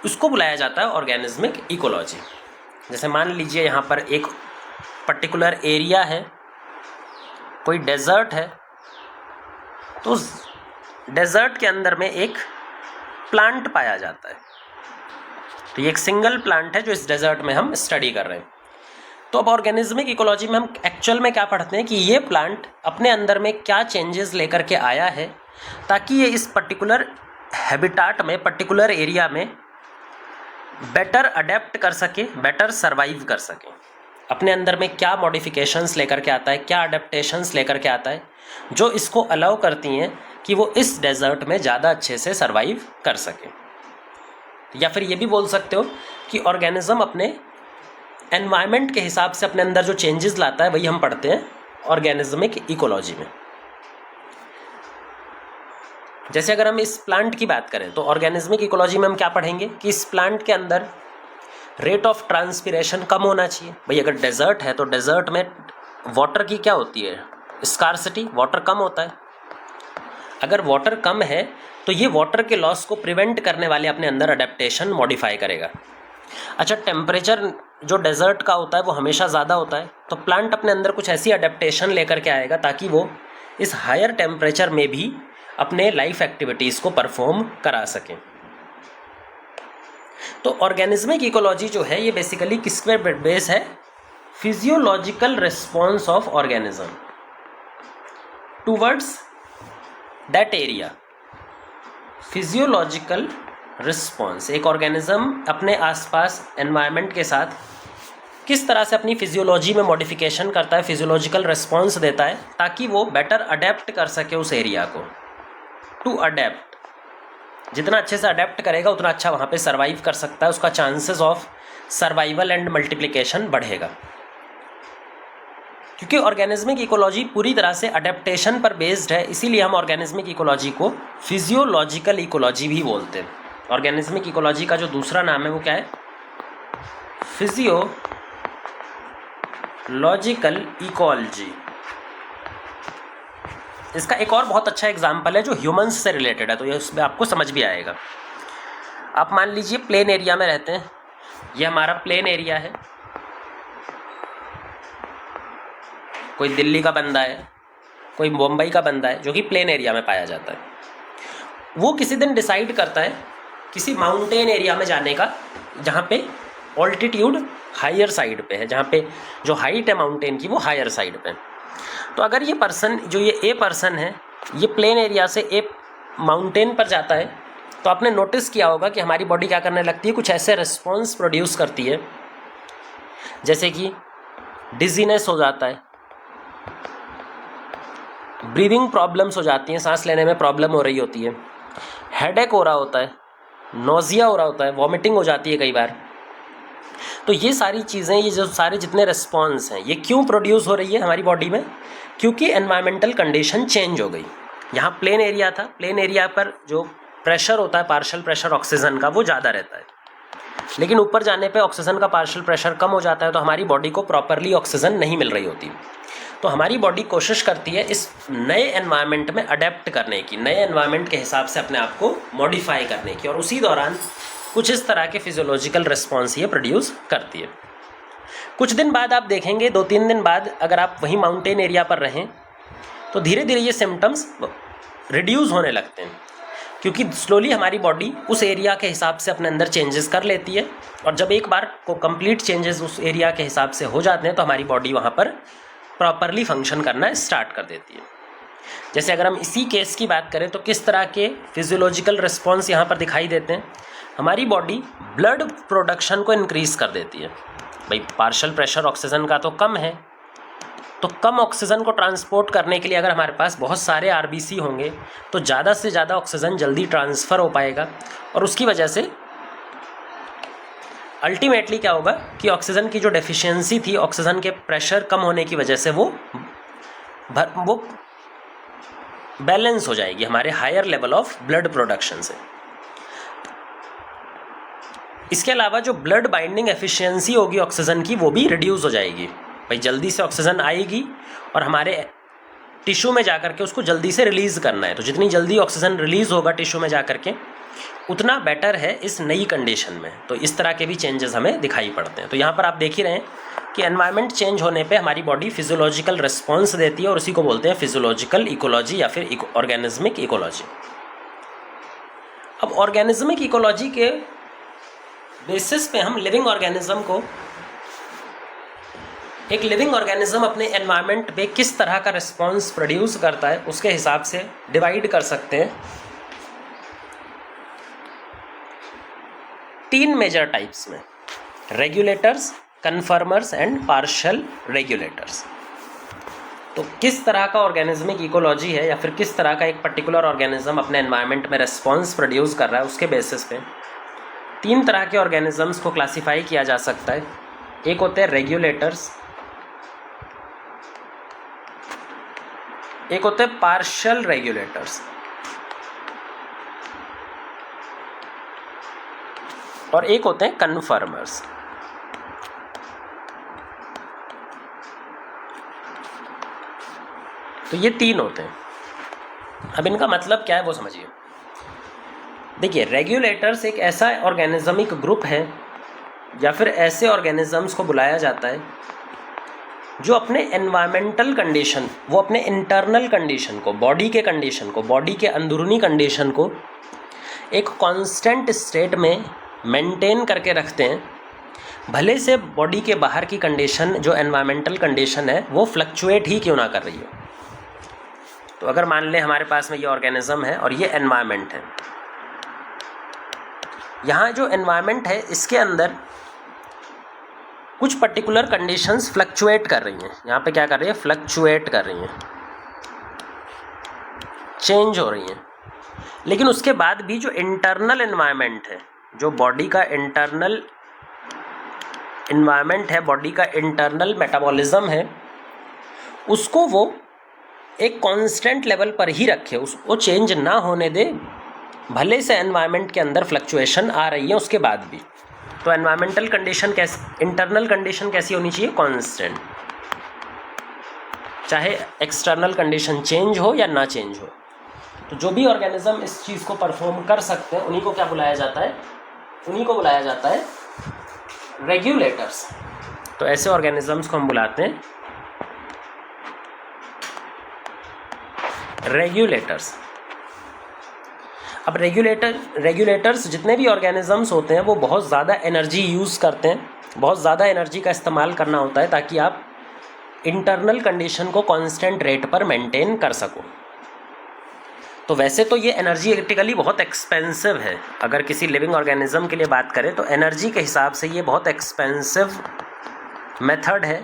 Speaker 1: उसको बुलाया जाता है ऑर्गेनिज्मिक इकोलॉजी। जैसे मान लीजिए यहाँ पर एक पर्टिकुलर एरिया है, कोई डेजर्ट है, तो उस डेजर्ट के अंदर में एक प्लांट पाया जाता है। तो ये एक सिंगल प्लांट है जो इस डेजर्ट में हम स्टडी कर रहे हैं। तो अब ऑर्गेनिज्मिक इकोलॉजी में हम एक्चुअल में क्या पढ़ते हैं कि ये प्लांट अपने अंदर में क्या चेंजेस लेकर के आया है ताकि ये इस पर्टिकुलर हैबिटाट में, पर्टिकुलर एरिया में बेटर अडेप्ट कर सके, बेटर सर्वाइव कर सके। अपने अंदर में क्या मॉडिफिकेशंस लेकर के आता है, क्या अडेप्टेशंस लेकर के आता है जो इसको अलाउ करती हैं कि वो इस डेजर्ट में ज़्यादा अच्छे से सर्वाइव कर सके। या फिर ये भी बोल सकते हो कि ऑर्गेनिज्म अपने एनवायरनमेंट के हिसाब से अपने अंदर जो चेंजेस लाता है वही हम पढ़ते हैं ऑर्गेनिज्मिक इकोलॉजी में। जैसे अगर हम इस प्लांट की बात करें तो ऑर्गेनिज्मिक इकोलॉजी में हम क्या पढ़ेंगे कि इस प्लांट के अंदर रेट ऑफ ट्रांसपिरेशन कम होना चाहिए। भाई अगर डेजर्ट है तो डेजर्ट में वाटर की क्या होती है, स्कार्सिटी, वाटर कम होता है। अगर वाटर कम है तो ये वाटर के लॉस को प्रिवेंट करने वाले अपने अंदर अडेप्टेशन मॉडिफाई करेगा। अच्छा, टेम्परेचर जो डेजर्ट का होता है वो हमेशा ज़्यादा होता है, तो प्लांट अपने अंदर कुछ ऐसी अडेप्टेशन लेकर के आएगा ताकि वो इस हायर टेम्परेचर में भी अपने लाइफ एक्टिविटीज़ को परफॉर्म करा सकें। तो ऑर्गेनिज्मिक इकोलॉजी जो है ये बेसिकली किस पे बेस है, physiological response of organism towards that area. Physiological response, एक ऑर्गेनिज्म अपने आसपास एनवायरनमेंट के साथ किस तरह से अपनी फिजियोलॉजी में मॉडिफिकेशन करता है, फिजियोलॉजिकल रिस्पॉन्स देता है ताकि वो बेटर अडेप्ट कर सके उस एरिया को। टू अडेप्ट, जितना अच्छे से अडेप्ट करेगा उतना अच्छा वहाँ पे सर्वाइव कर सकता है, उसका chances of survival and multiplication बढ़ेगा। क्योंकि ऑर्गेनिज्मिक इकोलॉजी पूरी तरह से अडेप्टेशन पर बेस्ड है, इसीलिए हम ऑर्गेनिज्मिक इकोलॉजी को फिजियोलॉजिकल इकोलॉजी भी बोलते हैं। ऑर्गेनिज्मिक इकोलॉजी का जो दूसरा नाम है वो क्या है, फिजियोलॉजिकल इकोलॉजी। इसका एक और बहुत अच्छा एग्जाम्पल है जो ह्यूमंस से रिलेटेड है, तो ये उसमें आपको समझ भी आएगा। आप मान लीजिए प्लेन एरिया में रहते हैं, ये हमारा प्लेन एरिया है, कोई दिल्ली का बंदा है, कोई मुंबई का बंदा है जो कि प्लेन एरिया में पाया जाता है। वो किसी दिन डिसाइड करता है किसी माउंटेन एरिया में जाने का जहाँ पे ऑल्टीट्यूड हायर साइड पे है, जहाँ पे जो हाइट है माउंटेन की वो हायर साइड पे है। तो अगर ये पर्सन, जो ये ए पर्सन है, ये प्लेन एरिया से ए माउंटेन पर जाता है, तो आपने नोटिस किया होगा कि हमारी बॉडी क्या करने लगती है, कुछ ऐसे रिस्पॉन्स प्रोड्यूस करती है जैसे कि डिजीनेस हो जाता है, ब्रीदिंग प्रॉब्लम्स हो जाती हैं, सांस लेने में प्रॉब्लम हो रही होती है, हेडेक हो रहा होता है, नोजिया हो रहा होता है, वॉमिटिंग हो जाती है कई बार। तो ये सारी चीज़ें, ये जो सारे जितने रिस्पॉन्स हैं, ये क्यों प्रोड्यूस हो रही है हमारी बॉडी में, क्योंकि एनवायरमेंटल कंडीशन चेंज हो गई। यहाँ प्लेन एरिया था, प्लेन एरिया पर जो प्रेशर होता है, पार्शियल प्रेशर ऑक्सीजन का, वो ज़्यादा रहता है, लेकिन ऊपर जाने पे ऑक्सीजन का पार्शियल प्रेशर कम हो जाता है, तो हमारी बॉडी को प्रॉपरली ऑक्सीजन नहीं मिल रही होती। तो हमारी बॉडी कोशिश करती है इस नए एनवायरनमेंट में अडेप्ट करने की, नए एनवायरनमेंट के हिसाब से अपने आप को मॉडिफाई करने की, और उसी दौरान कुछ इस तरह के फिजियोलॉजिकल रिस्पॉन्स ये प्रोड्यूस करती है। कुछ दिन बाद आप देखेंगे, 2-3 दिन बाद अगर आप वहीं माउंटेन एरिया पर रहें तो धीरे धीरे ये सिम्टम्स रिड्यूस होने लगते हैं, क्योंकि स्लोली हमारी बॉडी उस एरिया के हिसाब से अपने अंदर चेंजेस कर लेती है, और जब एक बार को कंप्लीट चेंजेस उस एरिया के हिसाब से हो जाते हैं तो हमारी बॉडी वहाँ पर प्रॉपरली फंक्शन करना स्टार्ट कर देती है। जैसे अगर हम इसी केस की बात करें तो किस तरह के फिजियोलॉजिकल रिस्पॉन्स यहाँ पर दिखाई देते हैं, हमारी बॉडी ब्लड प्रोडक्शन को इंक्रीज़ कर देती है। भाई पार्शियल प्रेशर ऑक्सीजन का तो कम है, तो कम ऑक्सीजन को ट्रांसपोर्ट करने के लिए अगर हमारे पास बहुत सारे आरबीसी होंगे तो ज़्यादा से ज़्यादा ऑक्सीजन जल्दी ट्रांसफ़र हो पाएगा, और उसकी वजह से अल्टीमेटली क्या होगा कि ऑक्सीजन की जो डेफिशिएंसी थी, ऑक्सीजन के प्रेशर कम होने की वजह से वो बैलेंस हो जाएगी हमारे higher level of blood production से। इसके अलावा जो ब्लड बाइंडिंग एफिशिएंसी होगी ऑक्सीजन की, वो भी रिड्यूस हो जाएगी। भाई जल्दी से ऑक्सीजन आएगी और हमारे टिश्यू में जाकर के उसको जल्दी से रिलीज़ करना है, तो जितनी जल्दी ऑक्सीजन रिलीज़ होगा टिश्यू में जाकर के उतना बेटर है इस नई कंडीशन में। तो इस तरह के भी चेंजेस हमें दिखाई पड़ते हैं। तो यहाँ पर आप देख ही रहे हैं कि एनवायरनमेंट चेंज होने पे हमारी बॉडी फिजियोलॉजिकल रिस्पॉन्स देती है, और उसी को बोलते हैं फिजियोलॉजिकल इकोलॉजी या फिर ऑर्गेनिज्मिक इकोलॉजी। अब ऑर्गेनिज्मिक इकोलॉजी के बेसिस पे हम लिविंग ऑर्गेनिज्म को, एक लिविंग ऑर्गेनिज्म अपने एनवायरनमेंट पे किस तरह का रिस्पॉन्स प्रोड्यूस करता है उसके हिसाब से डिवाइड कर सकते हैं 3 मेजर टाइप्स में, regulators, conformers and partial regulators. तो किस तरह का ऑर्गेनिज्मिक इकोलॉजी है या फिर किस तरह का एक पर्टिकुलर ऑर्गेनिज्म अपने एनवायरनमेंट में रिस्पॉन्स प्रोड्यूस कर रहा है, उसके बेसिस पे 3 तरह के ऑर्गेनिजम्स को क्लासिफाई किया जा सकता है। एक होते हैं रेगुलेटर्स, एक होते हैं पार्शियल रेगुलेटर्स, और एक होते हैं कन्फर्मर्स। तो ये 3 होते हैं। अब इनका मतलब क्या है वो समझिए। देखिए, रेगुलेटर्स एक ऐसा ऑर्गेनिज्मिक ग्रुप है या फिर ऐसे ऑर्गेनिजम्स को बुलाया जाता है जो अपने एनवायरमेंटल कंडीशन, वो अपने इंटरनल कंडीशन को, बॉडी के कंडीशन को, बॉडी के अंदरूनी कंडीशन को एक कांस्टेंट स्टेट में मेंटेन करके रखते हैं, भले से बॉडी के बाहर की कंडीशन, जो एनवायरमेंटल कंडीशन है, वो फ्लक्चुएट ही क्यों ना कर रही हो। तो अगर मान लें हमारे पास में ये ऑर्गेनिज्म है और ये एनवायरमेंट है, यहाँ जो एनवायरमेंट है इसके अंदर कुछ पर्टिकुलर कंडीशंस फ्लक्चुएट कर रही हैं। यहाँ पे क्या कर रही है? फ्लक्चुएट कर रही हैं, चेंज हो रही हैं। लेकिन उसके बाद भी जो इंटरनल एनवायरनमेंट है, जो बॉडी का इंटरनल एनवायरनमेंट है, बॉडी का इंटरनल मेटाबॉलिज्म है, उसको वो एक कांस्टेंट लेवल पर ही रखे, उसको चेंज ना होने दे, भले से एनवायरनमेंट के अंदर फ्लक्चुएशन आ रही है उसके बाद भी। तो एनवायरमेंटल कंडीशन कैसी, इंटरनल कंडीशन कैसी होनी चाहिए? कांस्टेंट, चाहे एक्सटर्नल कंडीशन चेंज हो या ना चेंज हो। तो जो भी ऑर्गेनिज्म इस चीज़ को परफॉर्म कर सकते हैं उन्हीं को क्या बुलाया जाता है? उन्हीं को बुलाया जाता है रेगुलेटर्स। तो ऐसे ऑर्गेनिजम्स को हम बुलाते हैं रेगुलेटर्स। अब रेगुलेटर्स जितने भी ऑर्गेनिजम्स होते हैं वो बहुत ज़्यादा एनर्जी यूज़ करते हैं, बहुत ज़्यादा एनर्जी का इस्तेमाल करना होता है ताकि आप इंटरनल कंडीशन को कांस्टेंट रेट पर मेंटेन कर सको। तो वैसे तो ये एनर्जेटिकली बहुत एक्सपेंसिव है। अगर किसी लिविंग ऑर्गेनिज्म के लिए बात करें तो एनर्जी के हिसाब से ये बहुत एक्सपेंसिव मेथड है,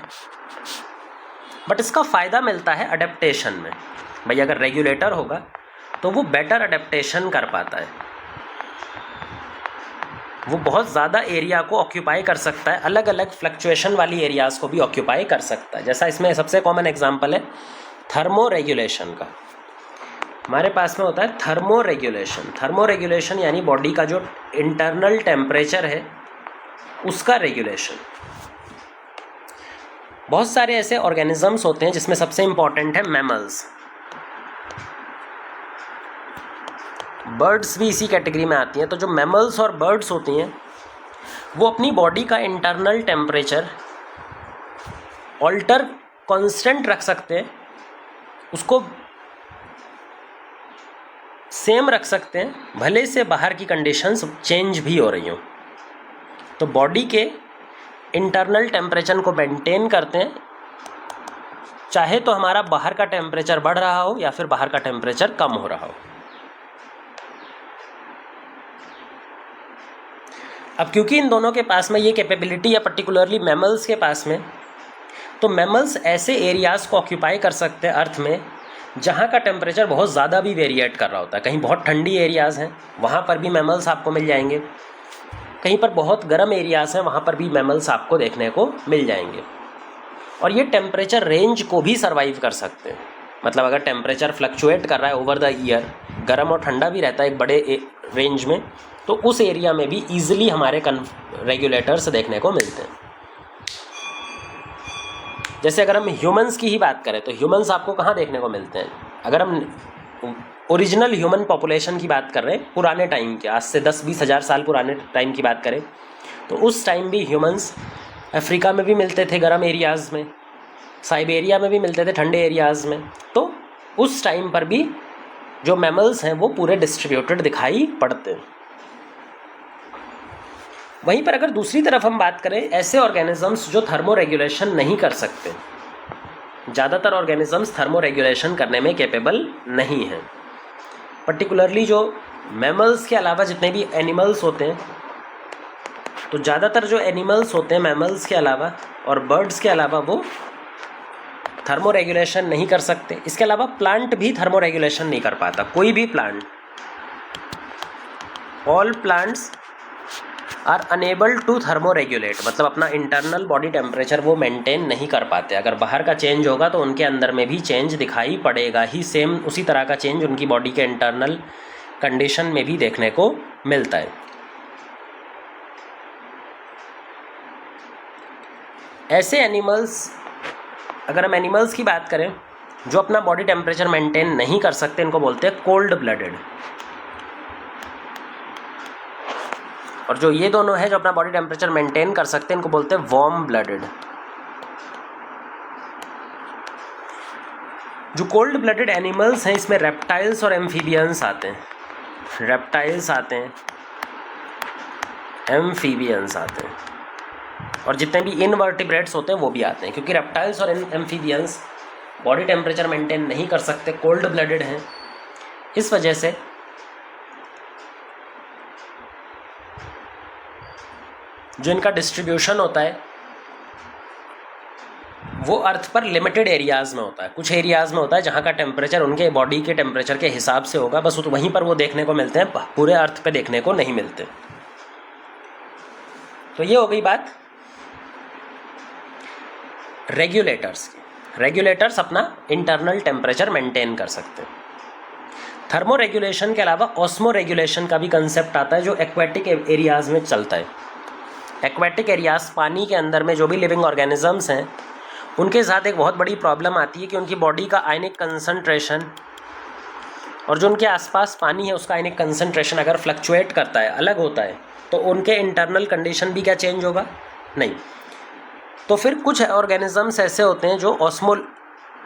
Speaker 1: बट इसका फ़ायदा मिलता है अडेप्टेशन में। भाई अगर रेगुलेटर होगा तो वो बेटर अडेप्टेशन कर पाता है, वो बहुत ज़्यादा एरिया को ऑक्यूपाई कर सकता है, अलग अलग फ्लक्चुएशन वाली एरियाज़ को भी ऑक्यूपाई कर सकता है। जैसा इसमें सबसे कॉमन एग्जांपल है थर्मो रेगुलेशन का। हमारे पास में होता है थर्मो रेगुलेशन। थर्मो रेगुलेशन यानी बॉडी का जो इंटरनल टेम्परेचर है उसका रेगुलेशन। बहुत सारे ऐसे ऑर्गेनिजम्स होते हैं जिसमें सबसे इम्पॉर्टेंट है मैमल्स। बर्ड्स भी इसी कैटेगरी में आती हैं। तो जो मैमल्स और बर्ड्स होती हैं वो अपनी बॉडी का इंटरनल टेम्परेचर ऑल्टर कांस्टेंट रख सकते हैं, उसको सेम रख सकते हैं, भले से बाहर की कंडीशंस चेंज भी हो रही हों। तो बॉडी के इंटरनल टेम्परेचर को मेंटेन करते हैं, चाहे तो हमारा बाहर का टेम्परेचर बढ़ रहा हो या फिर बाहर का टेम्परेचर कम हो रहा हो। अब क्योंकि इन दोनों के पास में ये कैपेबिलिटी या पर्टिकुलरली मैमल्स के पास में, तो मैमल्स ऐसे एरियाज़ को ऑक्यूपाई कर सकते हैं अर्थ में जहाँ का टेम्परेचर बहुत ज़्यादा भी वेरिएट कर रहा होता है। कहीं बहुत ठंडी एरियाज़ हैं वहाँ पर भी मैमल्स आपको मिल जाएंगे, कहीं पर बहुत गर्म एरियाज़ हैं वहाँ पर भी मैमल्स आपको देखने को मिल जाएंगे। और ये टेम्परेचर रेंज को भी सर्वाइव कर सकते हैं। मतलब अगर टेम्परेचर फ्लक्चुएट कर रहा है ओवर द ईयर, गर्म और ठंडा भी रहता है एक बड़े रेंज में, तो उस एरिया में भी ईजिली हमारे रेगुलेटर्स देखने को मिलते हैं। जैसे अगर हम ह्यूमंस की ही बात करें तो ह्यूमंस आपको कहाँ देखने को मिलते हैं? अगर हम ओरिजिनल ह्यूमन पॉपुलेशन की बात कर रहे हैं, पुराने टाइम के, आज से 10-20 हज़ार साल पुराने टाइम की बात करें, तो उस टाइम भी ह्यूमंस अफ्रीका में भी मिलते थे गर्म एरियाज़ में, साइबेरिया में भी मिलते थे ठंडे एरियाज़ में। तो उस टाइम पर भी जो मैमल्स हैं वो पूरे डिस्ट्रीब्यूटेड दिखाई पड़ते हैं। वहीं पर अगर दूसरी तरफ हम बात करें ऐसे ऑर्गेनिजम्स जो थर्मो रेगुलेशन नहीं कर सकते, ज़्यादातर ऑर्गेनिजम्स थर्मो रेगुलेशन करने में कैपेबल नहीं हैं। पर्टिकुलरली जो मैमल्स के अलावा जितने भी एनिमल्स होते हैं, तो ज़्यादातर जो एनिमल्स होते हैं मैमल्स के अलावा और बर्ड्स के अलावा वो थर्मो रेगुलेशन नहीं कर सकते। इसके अलावा प्लांट भी थर्मो रेगुलेशन नहीं कर पाता, कोई भी plant. All plants are unable to thermoregulate, मतलब अपना इंटरनल बॉडी टेम्परेचर वो मेंटेन नहीं कर पाते। अगर बाहर का चेंज होगा तो उनके अंदर में भी चेंज दिखाई पड़ेगा ही, सेम उसी तरह का चेंज उनकी बॉडी के इंटरनल कंडीशन में भी देखने को मिलता है। ऐसे एनिमल्स, अगर हम एनिमल्स की बात करें जो अपना बॉडी टेम्परेचर मेंटेन नहीं कर सकते इनको बोलते हैं कोल्ड ब्लडेड। और जो ये दोनों है जो अपना बॉडी टेम्परेचर मेंटेन कर सकते हैं इनको बोलते हैं वार्म ब्लडेड। जो कोल्ड ब्लडेड एनिमल्स हैं इसमें रेप्टाइल्स और एम्फीबियंस आते हैं, रेप्टाइल्स आते हैं, एम्फीबियंस आते हैं, और जितने भी इनवर्टिब्रेट्स होते हैं वो भी आते हैं, क्योंकि रेप्टाइल्स और एम्फीबियंस बॉडी टेम्परेचर मेंटेन नहीं कर सकते, कोल्ड ब्लडेड हैं। इस वजह से जो इनका डिस्ट्रीब्यूशन होता है वो अर्थ पर लिमिटेड एरियाज़ में होता है। कुछ एरियाज़ में होता है जहाँ का टेम्परेचर उनके बॉडी के टेम्परेचर के हिसाब से होगा, बस वहीं पर वो देखने को मिलते हैं, पूरे अर्थ पे देखने को नहीं मिलते। तो ये हो गई बात रेगुलेटर्स की। रेगुलेटर्स अपना इंटरनल टेम्परेचर मेंटेन कर सकते हैं। थर्मो रेगुलेशन के अलावा ऑस्मो रेगुलेशन का भी कंसेप्ट आता है जो एक्वेटिक एरियाज़ में चलता है। एक्वेटिक एरियाज़, पानी के अंदर में जो भी लिविंग ऑर्गेनिजम्स हैं उनके साथ एक बहुत बड़ी प्रॉब्लम आती है कि उनकी बॉडी का आयनिक कंसंट्रेशन और जो उनके आसपास पानी है उसका आयनिक कंसंट्रेशन अगर फ्लक्चुएट करता है, अलग होता है, तो उनके इंटरनल कंडीशन भी क्या चेंज होगा? नहीं। तो फिर कुछ ऑर्गेनिजम्स ऐसे होते हैं जो ऑस्मो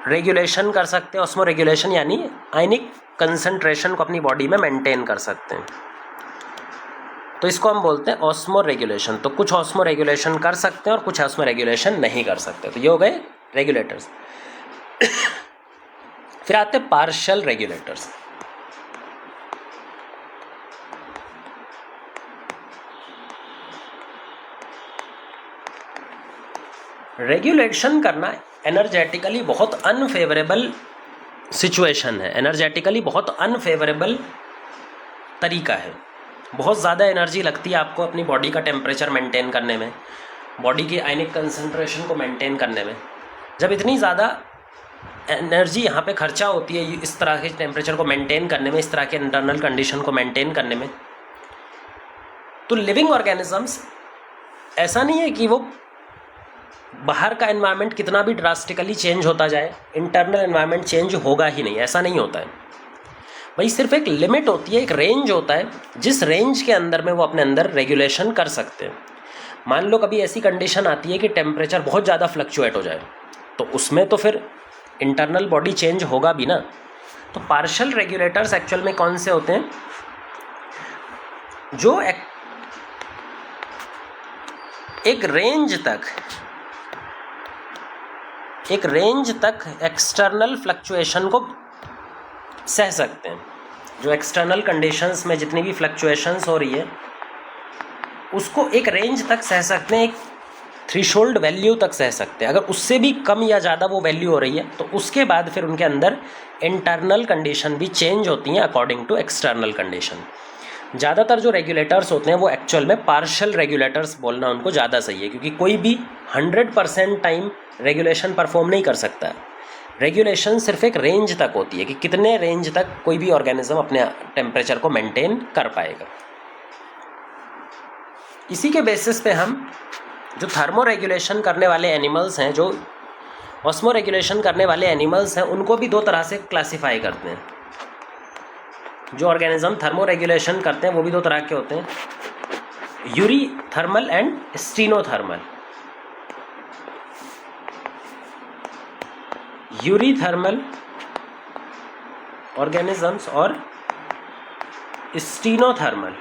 Speaker 1: रेगुलेशन कर सकते हैं। ऑस्मो रेगुलेशन यानी आयनिक कंसंट्रेशन को अपनी बॉडी में मेंटेन कर सकते हैं, तो इसको हम बोलते हैं ऑस्मो रेगुलेशन। तो कुछ ऑस्मो रेगुलेशन कर सकते हैं और कुछ ऑस्मो रेगुलेशन नहीं कर सकते। तो ये हो गए रेगुलेटर्स। फिर आते हैं पार्शियल रेगुलेटर्स। रेगुलेशन करना एनर्जेटिकली बहुत अनफेवरेबल सिचुएशन है, एनर्जेटिकली बहुत अनफेवरेबल तरीका है। बहुत ज़्यादा एनर्जी लगती है आपको अपनी बॉडी का टेम्परेचर मेंटेन करने में, बॉडी की आयनिक कंसंट्रेशन को मेंटेन करने में। जब इतनी ज़्यादा एनर्जी यहाँ पे खर्चा होती है इस तरह के टेम्परेचर को मेंटेन करने में, इस तरह के इंटरनल कंडीशन को मेंटेन करने में, तो लिविंग ऑर्गेनिजम्स ऐसा नहीं है कि वो बाहर का एनवायरनमेंट कितना भी ड्रास्टिकली चेंज होता जाए इंटरनल एनवायरनमेंट चेंज होगा ही नहीं, ऐसा नहीं होता है भाई। सिर्फ एक लिमिट होती है, एक रेंज होता है जिस रेंज के अंदर में वो अपने अंदर रेगुलेशन कर सकते हैं। मान लो कभी ऐसी कंडीशन आती है कि टेम्परेचर बहुत ज़्यादा फ्लक्चुएट हो जाए, तो उसमें तो फिर इंटरनल बॉडी चेंज होगा भी ना। तो पार्शियल रेगुलेटर्स एक्चुअल में कौन से होते हैं? जो एक रेंज तक एक्सटर्नल फ्लक्चुएशन को सह सकते हैं। जो एक्सटर्नल कंडीशंस में जितनी भी फ्लक्चुएशंस हो रही है उसको एक रेंज तक सह सकते हैं, एक थ्रेशोल्ड वैल्यू तक सह सकते हैं। अगर उससे भी कम या ज़्यादा वो वैल्यू हो रही है तो उसके बाद फिर उनके अंदर इंटरनल कंडीशन भी चेंज होती हैं अकॉर्डिंग टू एक्सटर्नल कंडीशन। ज़्यादातर जो रेगुलेटर्स होते हैं वो एक्चुअल में पार्शियल रेगुलेटर्स बोलना उनको ज़्यादा सही है, क्योंकि कोई भी 100% टाइम रेगुलेशन परफॉर्म नहीं कर सकता। रेगुलेशन सिर्फ एक रेंज तक होती है कि कितने रेंज तक कोई भी ऑर्गेनिज्म अपने टेम्परेचर को मेंटेन कर पाएगा। इसी के बेसिस पे हम जो थर्मो रेगुलेशन करने वाले एनिमल्स हैं, जो ऑस्मो रेगुलेशन करने वाले एनिमल्स हैं, उनको भी दो तरह से क्लासिफाई करते हैं। जो ऑर्गेनिज्म थर्मो रेगुलेशन करते हैं वो भी दो तरह के होते हैं, Yuri thermal and stenothermal. Eurythermal organisms और स्टीनोथर्मल।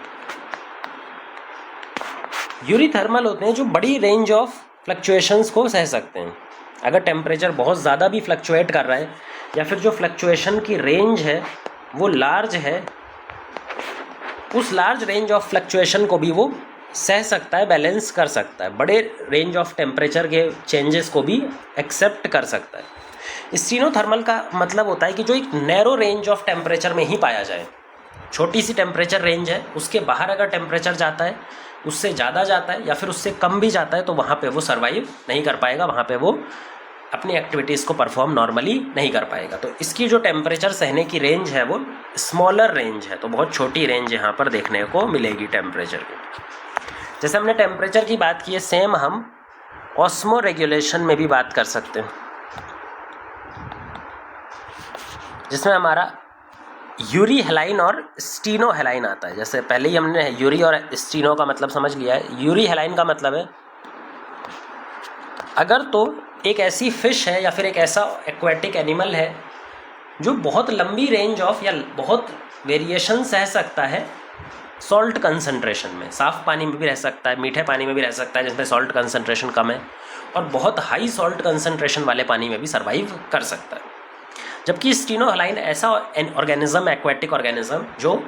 Speaker 1: यूरीथर्मल होते हैं जो बड़ी रेंज ऑफ फ्लक्चुएशंस को सह सकते हैं। अगर टेम्परेचर बहुत ज़्यादा भी फ्लक्चुएट कर रहा है या फिर जो फ्लक्चुएशन की रेंज है वो लार्ज है, उस लार्ज रेंज ऑफ फ्लक्चुएशन को भी वो सह सकता है, बैलेंस कर सकता है, बड़े रेंज ऑफ टेम्परेचर के चेंजेस को भी एक्सेप्ट कर सकता है। स्टीनोथर्मल का मतलब होता है कि जो एक नैरो रेंज ऑफ टेम्परेचर में ही पाया जाए, छोटी सी टेम्परेचर रेंज है, उसके बाहर अगर टेम्परेचर जाता है, उससे ज़्यादा जाता है या फिर उससे कम भी जाता है, तो वहाँ पे वो सर्वाइव नहीं कर पाएगा, वहाँ पे वो अपनी एक्टिविटीज़ को परफॉर्म नॉर्मली नहीं कर पाएगा। तो इसकी जो टेम्परेचर सहने की रेंज है वो स्मॉलर रेंज है, तो बहुत छोटी रेंज यहाँ पर देखने को मिलेगी टेम्परेचर की। जैसे हमने टेम्परेचर की बात की है, सेम हम ऑस्मो रेगुलेशन में भी बात कर सकते हैं। जिसमें हमारा यूरी हेलाइन और स्टीनो हेलाइन आता है। जैसे पहले ही हमने यूरी और स्टीनो का मतलब समझ लिया है। यूरी हेलाइन का मतलब है अगर तो एक ऐसी फिश है या फिर एक ऐसा एक्वेटिक एनिमल है जो बहुत लंबी रेंज ऑफ या बहुत वेरिएशन सह सकता है सॉल्ट कंसंट्रेशन में, साफ़ पानी में भी रह सकता है, मीठे पानी में भी रह सकता है जिसमें सॉल्ट कंसंट्रेशन कम है, और बहुत हाई सॉल्ट कंसंट्रेशन वाले पानी में भी सर्वाइव कर सकता है। जबकि स्टीनो हेलाइन ऐसा ऑर्गेनिज्म, एक्वेटिक ऑर्गेनिज्म जो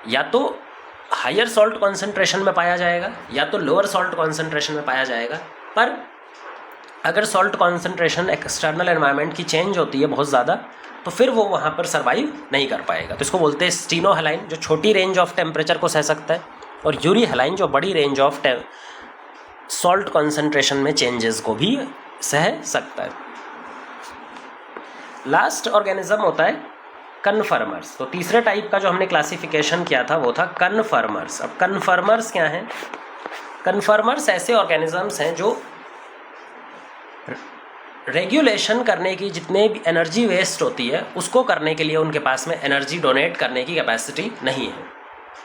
Speaker 1: या तो हायर सॉल्ट कंसंट्रेशन में पाया जाएगा या तो लोअर सॉल्ट कंसंट्रेशन में पाया जाएगा, पर अगर सॉल्ट कंसंट्रेशन एक्सटर्नल एनवायरनमेंट की चेंज होती है बहुत ज़्यादा तो फिर वो वहाँ पर सर्वाइव नहीं कर पाएगा। तो इसको बोलते हैं स्टीनो हेलाइन जो छोटी रेंज ऑफ टेम्परेचर को सह सकता है, और यूरी हेलाइन जो बड़ी रेंज ऑफ सॉल्ट कंसंट्रेशन में चेंजेस को भी सह सकता है। लास्ट ऑर्गेनिज्म होता है कन्फर्मर्स। तो तीसरे टाइप का जो हमने क्लासिफिकेशन किया था वो था कन्फर्मर्स। अब कन्फर्मर्स क्या हैं? कन्फर्मर्स ऐसे ऑर्गेनिजम्स हैं जो रेगुलेशन करने की जितने भी एनर्जी वेस्ट होती है उसको करने के लिए उनके पास में एनर्जी डोनेट करने की कैपेसिटी नहीं है।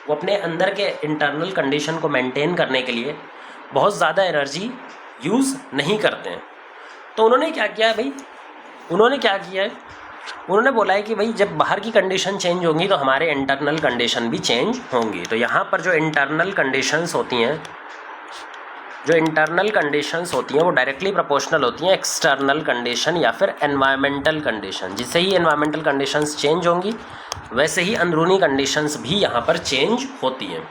Speaker 1: वो अपने अंदर के इंटरनल कंडीशन को मेंटेन करने के लिए बहुत ज़्यादा एनर्जी यूज़ नहीं करते हैं। तो उन्होंने क्या किया है भाई? उन्होंने बोला है कि भाई जब बाहर की कंडीशन चेंज होंगी तो हमारे इंटरनल कंडीशन भी चेंज होंगी। तो यहाँ पर जो इंटरनल कंडीशंस होती हैं वो डायरेक्टली प्रोपोर्शनल होती हैं एक्सटर्नल कंडीशन या फिर एनवायरमेंटल कंडीशन। जिससे ही एनवायरमेंटल कंडीशंस चेंज होंगी वैसे ही अंदरूनी कंडीशंस भी यहाँ पर चेंज होती हैं।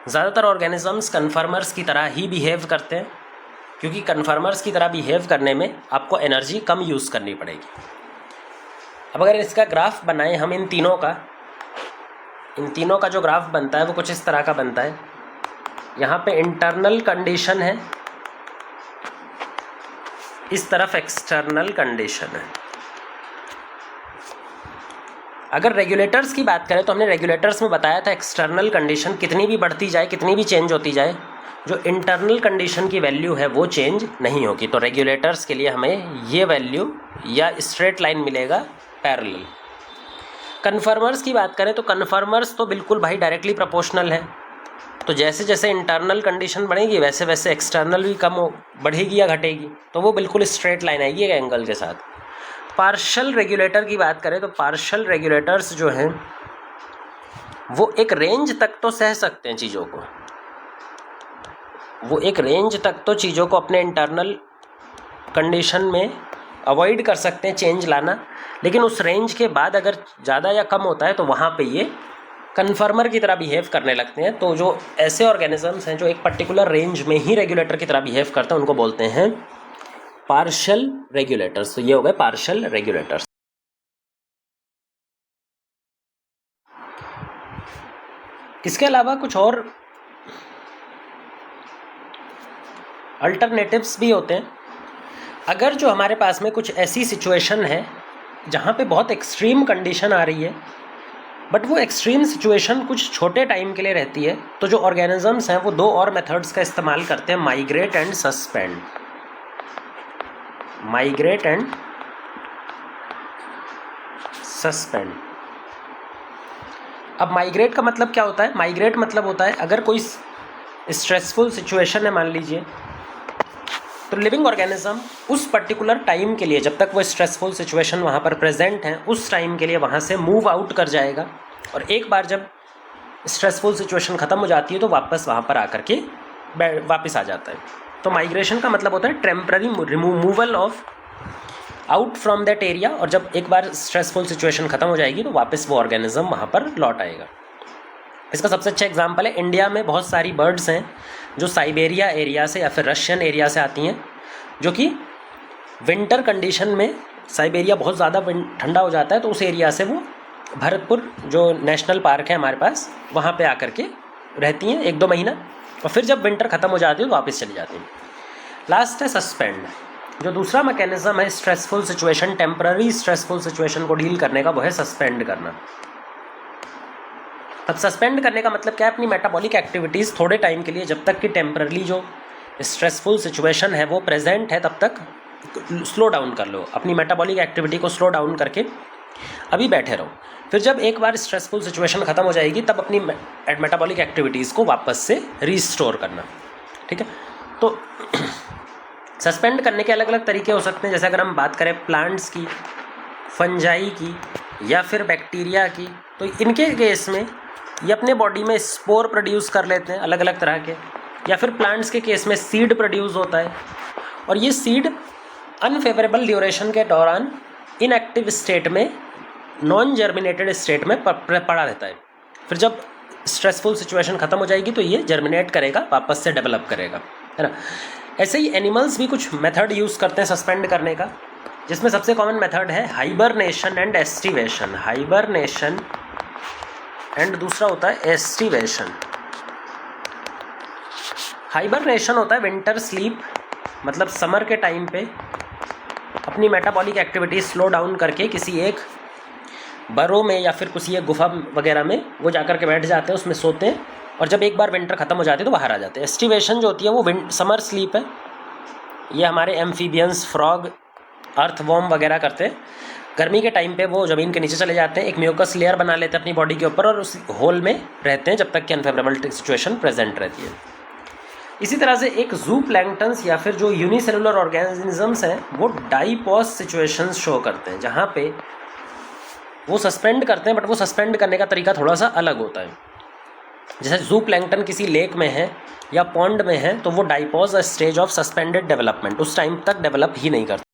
Speaker 1: ज़्यादातर ऑर्गेनिजम्स कन्फर्मर्स की तरह ही बिहेव करते हैं, क्योंकि कन्फर्मर्स की तरह बिहेव करने में आपको एनर्जी कम यूज़ करनी पड़ेगी। अब अगर इसका ग्राफ बनाएं हम इन तीनों का जो ग्राफ बनता है वो कुछ इस तरह का बनता है। यहाँ पे इंटरनल कंडीशन है, इस तरफ एक्सटर्नल कंडीशन है। अगर रेगुलेटर्स की बात करें तो हमने रेगुलेटर्स में बताया था एक्सटर्नल कंडीशन कितनी भी बढ़ती जाए, कितनी भी चेंज होती जाए, जो इंटरनल कंडीशन की वैल्यू है वो चेंज नहीं होगी। तो रेगुलेटर्स के लिए हमें ये वैल्यू या स्ट्रेट लाइन मिलेगा पैरेलल। कन्फर्मर्स की बात करें तो कन्फर्मर्स तो बिल्कुल भाई डायरेक्टली प्रोपोर्शनल है। तो जैसे जैसे इंटरनल कंडीशन बढ़ेगी वैसे वैसे एक्सटर्नल भी बढ़ेगी या घटेगी, तो वो बिल्कुल स्ट्रेट लाइन आएगी एक एंगल के साथ। पार्शियल रेगुलेटर की बात करें तो पार्शियल रेगुलेटर्स जो हैं वो एक रेंज तक तो सह सकते हैं चीज़ों को, अपने इंटरनल कंडीशन में अवॉइड कर सकते हैं चेंज लाना, लेकिन उस रेंज के बाद अगर ज़्यादा या कम होता है तो वहाँ पे ये कन्फर्मर की तरह बिहेव करने लगते हैं। तो जो ऐसे ऑर्गेनिजम्स हैं जो एक पर्टिकुलर रेंज में ही रेगुलेटर की तरह बिहेव करते हैं उनको बोलते हैं पार्शियल रेगुलेटर्स। तो ये हो गए पार्शियल रेगुलेटर्स। इसके अलावा कुछ और अल्टरनेटिव्स भी होते हैं। अगर जो हमारे पास में कुछ ऐसी सिचुएशन है जहाँ पे बहुत एक्सट्रीम कंडीशन आ रही है बट वो एक्सट्रीम सिचुएशन कुछ छोटे टाइम के लिए रहती है, तो जो ऑर्गेनिजम्स हैं वो दो और मेथड्स का इस्तेमाल करते हैं, माइग्रेट एंड सस्पेंड। अब माइग्रेट का मतलब क्या होता है? माइग्रेट मतलब होता है अगर कोई स्ट्रेसफुल सिचुएशन है मान लीजिए, तो लिविंग ऑर्गेनिज्म उस पर्टिकुलर टाइम के लिए, जब तक वो स्ट्रेसफुल सिचुएशन वहाँ पर प्रेजेंट है, उस टाइम के लिए वहाँ से मूव आउट कर जाएगा, और एक बार जब स्ट्रेसफुल सिचुएशन ख़त्म हो जाती है तो वापस वहाँ पर आकर के वापस आ जाता है। तो माइग्रेशन का मतलब होता है temporary removal of out from that area, और जब एक बार स्ट्रेसफुल सिचुएशन ख़त्म हो जाएगी तो वापस वो ऑर्गेनिज्म वहाँ पर लौट आएगा। इसका सबसे अच्छा एग्जांपल है, इंडिया में बहुत सारी बर्ड्स हैं जो साइबेरिया एरिया से या फिर रशियन एरिया से आती हैं, जो कि विंटर कंडीशन में साइबेरिया बहुत ज़्यादा ठंडा हो जाता है तो उस एरिया से वो भरतपुर जो नेशनल पार्क है हमारे पास वहाँ पे आकर के रहती हैं 1-2 महीना, और फिर जब विंटर ख़त्म हो जाती है तो वापस चली जाती हैं। लास्ट है सस्पेंड। जो दूसरा मैकेनिज्म है stressful situation, temporary stressful situation को डील करने का, वो है सस्पेंड करना। अब सस्पेंड करने का मतलब क्या है? अपनी मेटाबॉलिक एक्टिविटीज़ थोड़े टाइम के लिए, जब तक कि टेम्परली जो स्ट्रेसफुल सिचुएशन है वो प्रेजेंट है तब तक स्लो डाउन कर लो, अपनी मेटाबॉलिक एक्टिविटी को स्लो डाउन करके अभी बैठे रहो। फिर जब एक बार स्ट्रेसफुल सिचुएशन ख़त्म हो जाएगी तब अपनी मेटाबॉलिक एक्टिविटीज़ को वापस से रीस्टोर करना, ठीक है। तो सस्पेंड करने के अलग अलग तरीके हो सकते हैं, जैसे अगर हम बात करें प्लांट्स की, फंजाई की या फिर बैक्टीरिया की, तो इनके केस में ये अपने बॉडी में स्पोर प्रोड्यूस कर लेते हैं अलग अलग तरह के, या फिर प्लांट्स के केस में सीड प्रोड्यूस होता है, और ये सीड अनफेवरेबल ड्यूरेशन के दौरान इनएक्टिव स्टेट में, नॉन जर्मिनेटेड स्टेट में पड़ा रहता है। फिर जब स्ट्रेसफुल सिचुएशन ख़त्म हो जाएगी तो ये जर्मिनेट करेगा, वापस से डेवलप करेगा, है ना। ऐसे ही एनिमल्स भी कुछ मेथड यूज़ करते हैं सस्पेंड करने का, जिसमें सबसे कॉमन मेथड है hibernation and aestivation. Hibernation and दूसरा होता है एस्टिवेशन। हाइबरनेशन होता है विंटर स्लीप, मतलब समर के टाइम पे अपनी मेटाबॉलिक एक्टिविटी स्लो डाउन करके किसी एक बरो में या फिर किसी एक गुफा वगैरह में वो जाकर के बैठ जाते हैं, उसमें सोते हैं, और जब एक बार विंटर ख़त्म हो जाती है तो बाहर आ जाते हैं। एस्टिवेशन जो होती है वो समर स्लीप है, ये हमारे एम्फीबियंस, फ्रॉग, अर्थवॉर्म वगैरह करते हैं। गर्मी के टाइम पे वो ज़मीन के नीचे चले जाते हैं, एक म्यूकस लेयर बना लेते हैं अपनी बॉडी के ऊपर और उस होल में रहते हैं जब तक कि अनफेवरेबल सिचुएशन प्रेजेंट रहती है। इसी तरह से एक जू प्लैंक्टन्स या फिर जो यूनिसेलुलर ऑर्गेनिजम्स हैं वो डाइपॉज सिचुएशंस शो करते हैं, जहाँ पे वो सस्पेंड करते हैं, बट वो सस्पेंड करने का तरीका थोड़ा सा अलग होता है। जैसे जू प्लैंक्टन किसी लेक में है या पॉन्ड में है तो वो डाइपॉज स्टेज ऑफ सस्पेंडेड डेवलपमेंट, उस टाइम तक डेवलप ही नहीं करता।